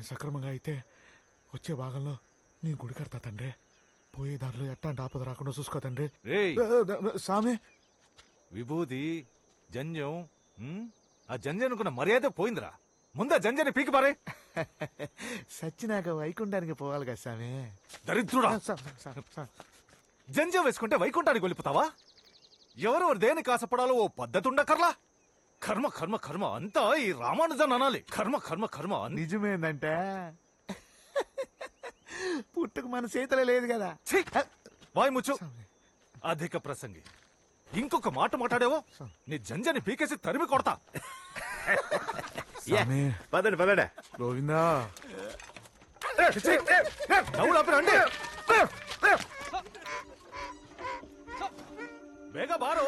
సక్రమంగా అయితే వచ్చే భాగంలో నీ గుడి కడతా తండ్రి. పోయే దారిలో ఎట్టాంటి ఆపద రాకుండా చూసుకో తండ్రి. రేయ్ సామి విభూది జంజం ఆ జంజనుకున్న మర్యాద పోయిందిరా. ముందా జంజని పీకి పారే. సచ్చినాక వైకుంఠానికి పోవాలి కదా సామి. దరిద్రుడా, జంజం వేసుకుంటే వైకుంఠానికి వెళ్ళిపోతావా? ఎవరెవరు దేనికి ఆశపడాలో ఓ పద్ధతి ఉండకర్లా. కర్మ కర్మ కర్మ అంతా ఈ రామానుజన్ అనాలి. కర్మ కర్మ కర్మ నిజమేందంటే పుట్టుకు మన చేతిలో లేదు కదా. వాయి ముచ్చు అధిక ప్రసంగి. ఇంకొక మాట మాట్లాడేవో నీ జంజని పీకేసి తరిమి కొడతా. పదండి పదండి. గోవిందా నవ్వులు ఆపిరండి. బేగా బారో.